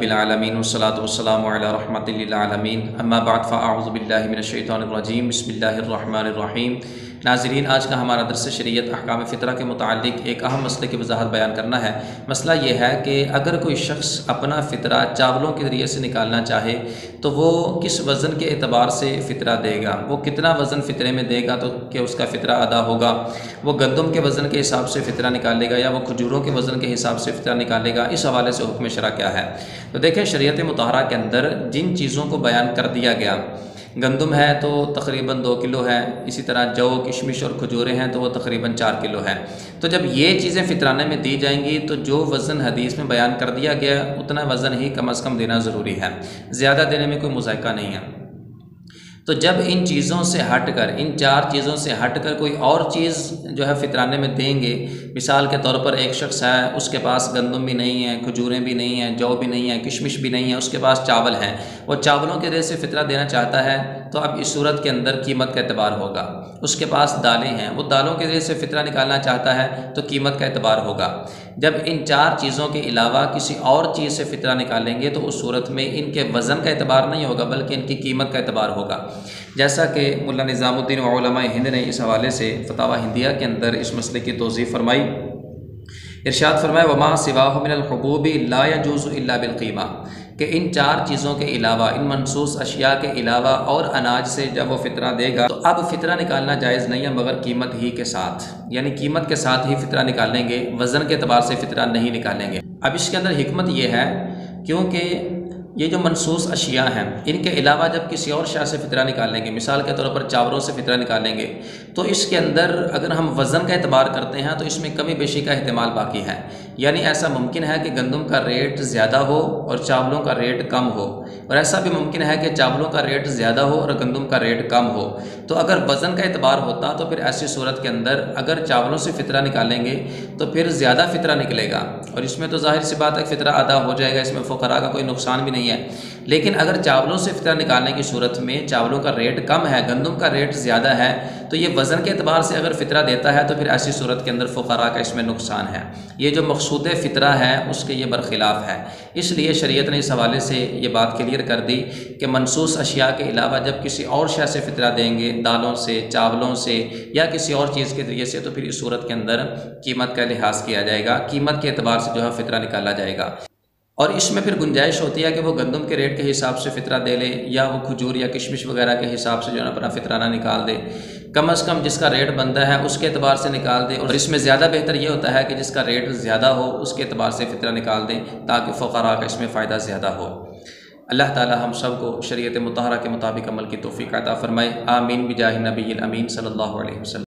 रब्बिल आलमीन वस्सलातु वस्सलामु अला रहमतिल लिल आलमीन अम्मा बाद फ़अऊज़ु बिल्लाहि मिनश शैतानिर रजीम बिस्मिल्लाहिर रहमानिर रहीम। नाज़रीन, आज का हमारा दर्स शरीयत अहकाम फ़ितरा के मुताल्लिक़ एक अहम मसले की वजाहत बयान करना है। मसला ये है कि अगर कोई शख्स अपना फ़ितरा चावलों के ज़रिए से निकालना चाहे तो वो किस वज़न के एतबार से फ़ितरा देगा, वो कितना वज़न फ़ितरे में देगा तो कि उसका फ़ितरा अदा होगा। वो गंदम के वज़न के हिसाब से फ़ितरा निकालेगा या वो खजूरों के वज़न के हिसाब से फ़ितरा निकालेगा। इस हवाले से हुक्म शरा क्या है। तो देखें, शरीयत मुतहरा के अंदर जिन चीज़ों को बयान कर दिया गया, गंदम है तो तकरीबन 2 किलो है, इसी तरह जौ, किशमिश और खजूरें हैं तो वो तकरीबन 4 किलो है। तो जब ये चीज़ें फ़ितराने में दी जाएंगी तो जो वज़न हदीस में बयान कर दिया गया उतना वज़न ही कम अज़ कम देना ज़रूरी है, ज़्यादा देने में कोई मुज़ायका नहीं है। तो जब इन चीज़ों से हटकर, इन 4 चीज़ों से हटकर कोई और चीज़ जो है फ़ितराने में देंगे, मिसाल के तौर पर एक शख्स है, उसके पास गंदम भी नहीं है, खजूरें भी नहीं हैं, जौ भी नहीं है, किशमिश भी नहीं है, उसके पास चावल हैं, वो चावलों के ज़रिए से फ़ितरा देना चाहता है तो अब इस सूरत के अंदर कीमत का एतबार होगा। उसके पास दालें हैं, वो दालों के ज़रिए से फ़ितरा निकालना चाहता है तो कीमत का एतबार होगा। जब इन 4 चीज़ों के अलावा किसी और चीज़ से फ़ितरा निकालेंगे तो उस सूरत में इनके वज़न का एतबार नहीं होगा बल्कि इनकी कीमत का एतबार होगा। जैसा कि मुल्ला निज़ामुद्दीन व उलमाए हिंद ने इस हवाले से फतावा हिंदिया के अंदर इस मसले की तौज़ीह फरमाई। इरशाद फरमाया, वमा सिवाहु मिनल हुबूबि ला यजूज़ु इल्ला बिल क़ीमा, कि इन 4 चीज़ों के अलावा, इन मनसूस अशिया के अलावा और अनाज से जब वो फ़ितरा देगा तो अब फ़ितरा निकालना जायज़ नहीं है मगर कीमत ही के साथ, यानी कीमत के साथ ही फ़ितरा निकालेंगे, वज़न के अतबार से फ़ितरा नहीं निकालेंगे। अब इसके अंदर हिकमत यह है क्योंकि ये जो मनसूस अशिया हैं इनके अलावा जब किसी और शय से फ़ितरा निकालेंगे, मिसाल के तौर पर चावलों से फ़ितरा निकालेंगे तो इसके अंदर अगर हम वज़न का एतबार करते हैं तो इसमें कमी बेशी का एहतिमाल बाकी है। यानी ऐसा मुमकिन है कि गंदम का रेट ज़्यादा हो और चावलों का रेट कम हो, और ऐसा भी मुमकिन है कि चावलों का रेट ज़्यादा हो और गंदम का रेट कम हो। तो अगर वज़न का एतबार होता तो फिर ऐसी सूरत के अंदर अगर चावलों से फ़ितरा निकालेंगे तो फिर ज़्यादा फ़ितरा निकलेगा और इसमें तो ज़ाहिर सी बात है फ़ितरा अदा हो जाएगा, इसमें फ़ुक़रा का कोई नुकसान भी नहीं है। लेकिन अगर चावलों से फ़ितरा निकालने की सूरत में चावलों का रेट कम है, गंदम का रेट ज़्यादा है, तो ये वज़न के एतबार से अगर फ़ितरा देता है तो फिर ऐसी सूरत के अंदर फ़ुक़रा का इसमें नुकसान है। ये जो मक़सूद फ़ितरा है उसके ये बरखिलाफ़ है। इसलिए शरीयत ने इस हवाले से ये बात क्लियर कर दी कि मनसूस अशिया के अलावा जब किसी और शय से फ़ितरा देंगे, दालों से, चावलों से या किसी और चीज़ के ज़रिए से, तो फिर इस सूरत के अंदर कीमत का लिहाज किया जाएगा, कीमत के एतबार से जो है फ़ितरा निकाला जाएगा। और इसमें फिर गुंजाइश होती है कि वो गंदम के रेट के हिसाब से फ़ितरा दे ले या वो खजूर या किशमिश वगैरह के हिसाब से जो है अपना फ़ितराना निकाल दे। कम अज़ कम जिसका रेट बनता है उसके एतबार से निकाल दे, और इसमें ज़्यादा बेहतर ये होता है कि जिसका रेट ज़्यादा हो उसके एतबार से फ़ितरा निकाल दें ताकि फ़ुक़रा का इसमें फ़ायदा ज़्यादा हो। अल्लाह ताला हम सब को शरीयत मुतहरा के मुताबिक अमल की तौफ़ीक़ अता फ़रमाए। आमीन बिजाहि नबील अमीन सल्लल्लाहु अलैहि वसल्लम।